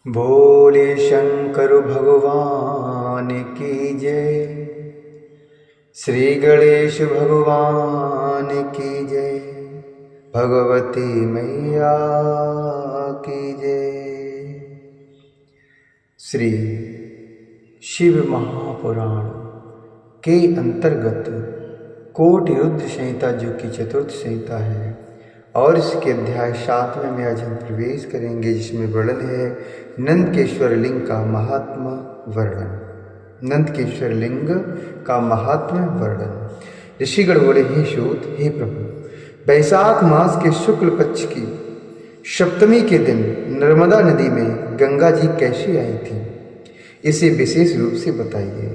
भोले शंकर भगवान की जय। श्री गणेश भगवान की जय। भगवती मैया की जय। श्री शिव महापुराण के अंतर्गत कोटि रुद्र संहिता जो कि चतुर्थ संहिता है और इसके अध्याय 7वें में आज हम प्रवेश करेंगे, जिसमें वर्णन है नंदकेश्वर लिंग का महात्मा वर्णन। नंदकेश्वर लिंग का महात्मा वर्णन। ऋषिगण बोले, हे सूत, हे प्रभु, वैशाख मास के शुक्ल पक्ष की सप्तमी के दिन नर्मदा नदी में गंगा जी कैसे आई थी, इसे विशेष रूप से बताइए।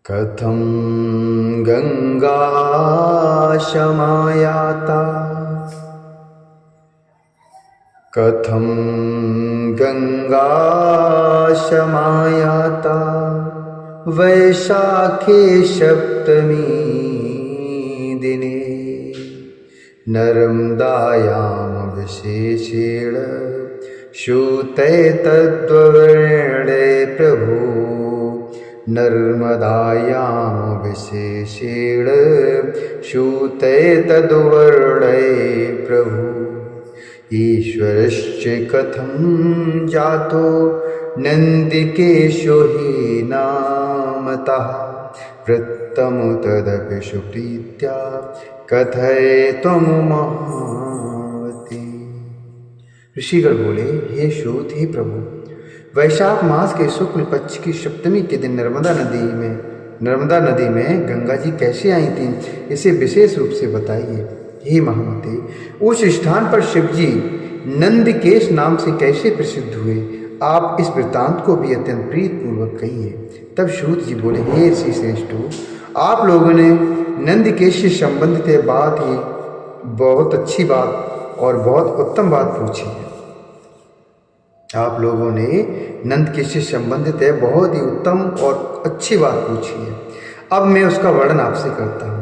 कथं गंगा शमायाता, कथं गंगा शमायाता वैशाखे सप्तमी दिने नर्मदायां विशेषेण सूते तद्वर्णे प्रभु। नर्मदायां विशेषेण सूते तद्वर्णे प्रभु। ईश्वरश्च कथं जातो नन्दिकेशो हि नामतः वृत्तं तदपि सुप्रीत्या कथयितुं महावती। ऋषिगण बोले, हे सूत, हे प्रभु, वैशाख मास के शुक्ल पक्ष की सप्तमी के दिन नर्मदा नदी में गंगा जी कैसे आई थी, इसे विशेष रूप से बताइए। हे महामते, उस स्थान पर शिवजी नंदकेश नाम से कैसे प्रसिद्ध हुए, आप इस वृत्तांत को भी अत्यंत प्रीतपूर्वक कहिए। तब सूत जी बोले, हे ऋषि श्रेष्ठो, आप लोगों ने नंदकेश से संबंधित बात ही बहुत अच्छी बात और बहुत उत्तम बात पूछी है। आप लोगों ने नंदकेश से संबंधित है बहुत ही उत्तम और अच्छी बात पूछी है। अब मैं उसका वर्णन आपसे करता हूँ,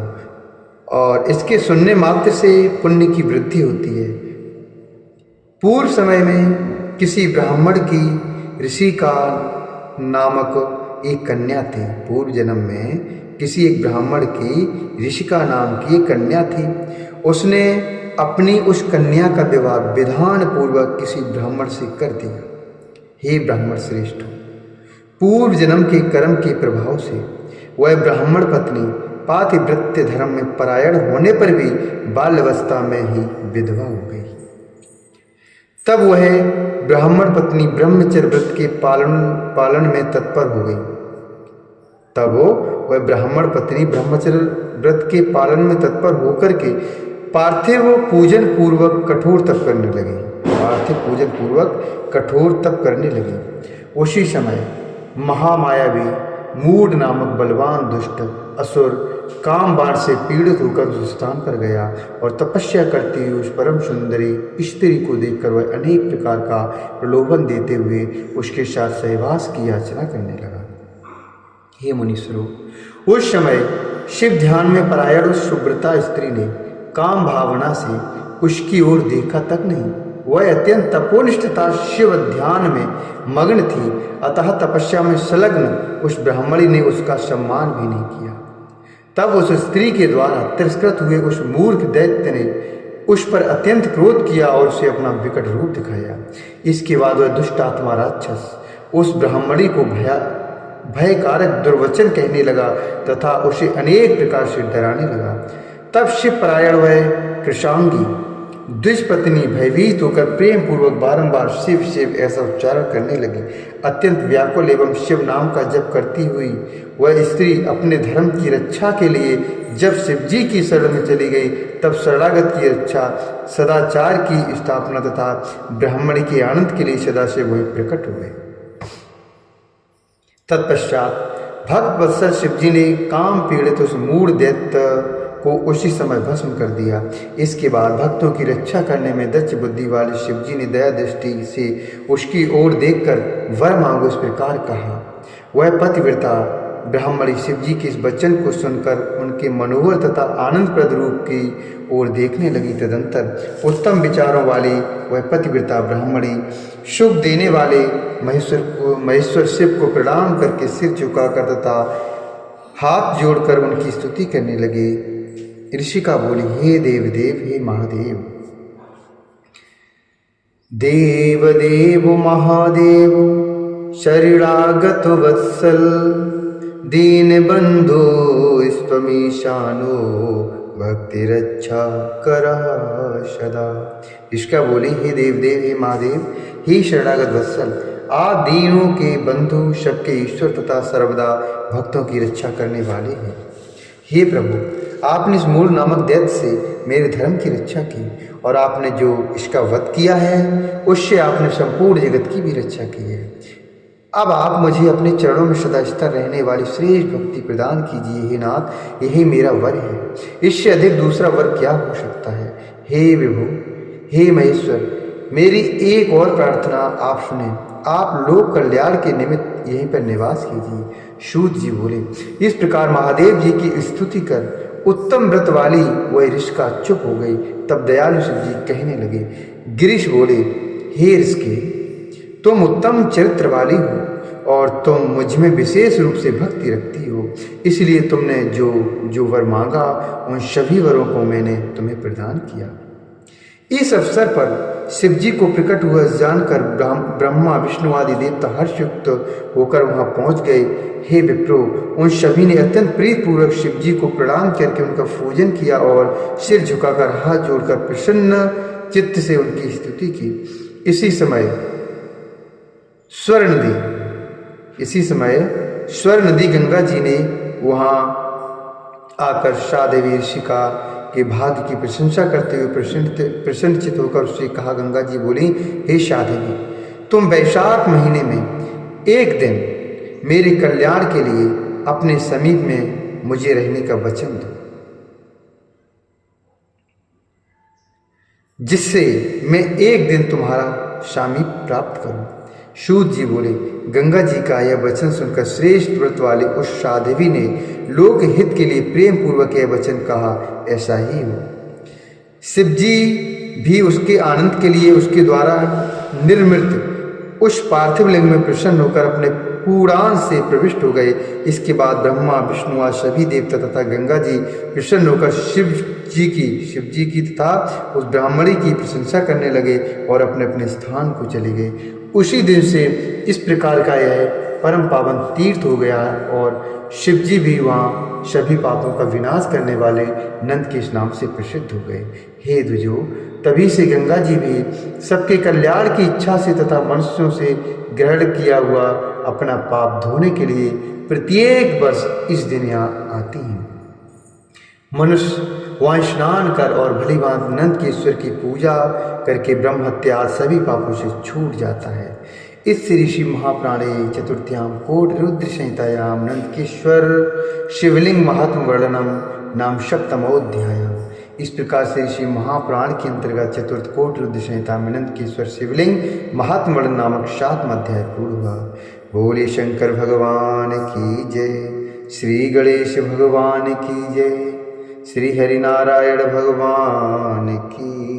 और इसके सुनने मात्र से पुण्य की वृद्धि होती है। पूर्व समय में किसी ब्राह्मण की ऋषि का नामक एक कन्या थी। पूर्व जन्म में किसी एक ब्राह्मण की ऋषि का नाम की एक कन्या थी। उसने अपनी उस कन्या का विवाह विधान पूर्वक किसी ब्राह्मण से कर दिया। हे ब्राह्मण श्रेष्ठ, पूर्व जन्म के कर्म के प्रभाव से वह ब्राह्मण पत्नी पातिव्रत्य धर्म में परायण होने पर भी बाल्यावस्था में ही विधवा हो गई। तब वह ब्राह्मण पत्नी ब्रह्मचर्य व्रत के पालन में तत्पर हो गई। तब वह ब्राह्मण पत्नी ब्रह्मचर्य व्रत के पालन में तत्पर होकर के पार्थिव पूजन पूर्वक कठोर तप करने लगी। पार्थिव पूजन पूर्वक कठोर तप करने लगी। उसी समय महामायावी मूढ़ नामक बलवान दुष्ट असुर काम बाण से पीड़ित होकर उस स्थान पर गया और तपस्या करती हुई उस परम सुंदरी स्त्री को देखकर वह अनेक प्रकार का प्रलोभन देते हुए उसके साथ सहवास की याचना करने लगा। हे मुनीश्वरों, उस समय शिव ध्यान में परायण उस सुब्रता स्त्री ने काम भावना से उसकी ओर देखा तक नहीं। वह अत्यंत तपोनिष्ठ तथा शिव ध्यान में मग्न थी, अतः तपस्या में संलग्न उस ब्राह्मणी ने उसका सम्मान भी नहीं किया। तब उस स्त्री के द्वारा तिरस्कृत हुए उस मूर्ख दैत्य ने उस पर अत्यंत क्रोध किया और उसे अपना विकट रूप दिखाया। इसके बाद वह दुष्ट आत्मा राक्षस उस ब्राह्मणी को भयकारक दुर्वचन कहने लगा तथा उसे अनेक प्रकार से डराने लगा। तब शिव परायण वह कृशांगी द्विज पत्नी भयभीत होकर प्रेम पूर्वक बारंबार शिव शिव ऐसा उच्चारण करने लगी। अत्यंत व्याकुल एवं शिव नाम का जप करती हुई वह स्त्री अपने धर्म की रक्षा के लिए जब शिवजी की शरण में चली गई, तब शरणागत की रक्षा, सदाचार की स्थापना तथा ब्राह्मणी के आनंद के लिए सदाशिव वही प्रकट हुए। तत्पश्चात भक्त वत्सल शिवजी ने काम पीड़ित उस मूढ़ दैत्य को उसी समय भस्म कर दिया। इसके बाद भक्तों की रक्षा करने में दक्ष बुद्धि वाले शिवजी ने दया दृष्टि से उसकी ओर देखकर वर मांगो इस प्रकार कहा। वह पतिव्रता ब्राह्मणी शिव जी के इस वचन को सुनकर उनके मनोहर तथा आनंदप्रद रूप की ओर देखने लगी। तदंतर उत्तम विचारों वाली वह पतिव्रता ब्राह्मणी शुभ देने वाले महेश्वर शिव को प्रणाम करके सिर झुकाकर तथा हाथ जोड़कर उनकी स्तुति करने लगे। ऋषिका बोली, हे देव देव, हे महादेव, देव देव महादेव, शरणागत वत्सल, दीन बंधु स्वमीशानो, भक्ति रक्षा कर सदा। इसका बोली, हे देव देव, हे महादेव, हे शरणागत वत्सल, आप दीनों के बंधु, सबके ईश्वर तथा सर्वदा भक्तों की रक्षा करने वाले हैं। हे प्रभु, आपने इस मूल नामक दैत्य से मेरे धर्म की रक्षा की और आपने जो इसका वध किया है उससे आपने संपूर्ण जगत की भी रक्षा की है। अब आप मुझे अपने चरणों में सदा स्थिर रहने वाली श्रेष्ठ भक्ति प्रदान कीजिए। हे नाथ, यही मेरा वर है, इससे अधिक दूसरा वर क्या हो सकता है। हे विभु, हे महेश्वर, मेरी एक और प्रार्थना आप सुने। आप लोक कल्याण के निमित्त यहीं पर निवास कीजिए। सूत जी बोले। इस प्रकार महादेव जी की स्तुति कर उत्तम व्रत वाली वह ऋषिका चुप हो गई। तब दयालु शिव जी कहने लगे। गिरीश बोले, हे ऋषिके, तुम उत्तम चरित्र वाली हो और तुम मुझ में विशेष रूप से भक्ति रखती हो, इसलिए तुमने जो वर मांगा उन सभी वरों को मैंने तुम्हें प्रदान किया। इस अवसर पर शिव जी को प्रकट हुआ जानकर ब्रह्मा विष्णु आदि देवता हर्षयुक्त होकर वहां पहुंच गए। हे विप्रो, उन सभी ने अत्यंत प्रीतपूर्वक शिव जी को प्रणाम करके उनका पूजन किया और सिर झुकाकर हाथ जोड़कर प्रसन्न चित्त से उनकी स्तुति की। इसी समय स्वर्ण नदी गंगा जी ने वहां आकर शाहदेवी ऋषिका के भाग्य की प्रशंसा करते हुए प्रसन्नचित होकर उससे कहा। गंगा जी बोली, हे शाहदेवी, तुम वैशाख महीने में एक दिन मेरे कल्याण के लिए अपने समीप में मुझे रहने का वचन दो, जिससे मैं एक दिन तुम्हारा सामीप्य प्राप्त करूं। सूत जी बोले। गंगा जी का यह वचन सुनकर श्रेष्ठ व्रत वाले उस साध्वी ने लोक हित के लिए प्रेम पूर्वक यह वचन कहा, ऐसा ही हो। शिव जी भी उसके आनंद के लिए उसके द्वारा निर्मित उस पार्थिव लिंग में प्रसन्न होकर अपने पूर्णांश से प्रविष्ट हो गए। इसके बाद ब्रह्मा विष्णु आदि सभी देवता तथा गंगा जी प्रसन्न होकर शिव जी की तथा उस ब्राह्मणी की प्रशंसा करने लगे और अपने अपने स्थान को चले गए। उसी दिन से इस प्रकार का यह परम पावन तीर्थ हो गया और शिव जी भी वहाँ सभी पापों का विनाश करने वाले नंद के इस नाम से प्रसिद्ध हो गए। हे द्विजो, तभी से गंगा जी भी सबके कल्याण की इच्छा से तथा मनुष्यों से ग्रहण किया हुआ अपना पाप धोने के लिए प्रत्येक वर्ष इस दिन यहाँ आती हैं। मनुष्य वहाँ स्नान कर और भली भांति नंद के ईश्वर की पूजा करके ब्रह्म हत्या सभी पापों से छूट जाता है। इस श्री ऋषि महाप्राणे चतुर्थ्याम कोट रुद्र संहितायाम नंदकेश्वर शिवलिंग महात्म वर्णनम नाम सप्तमोध्याय। इस प्रकार से ऋषि महाप्राण के अंतर्गत चतुर्थ कोट रुद्र संहिता में नंदकेश्वर शिवलिंग महात्म वर्णन नामक 7वां अध्याय पूर्ण हुआ। बोले शंकर भगवान की जय, श्री गणेश भगवान की जय, श्री हरिनारायण भगवान की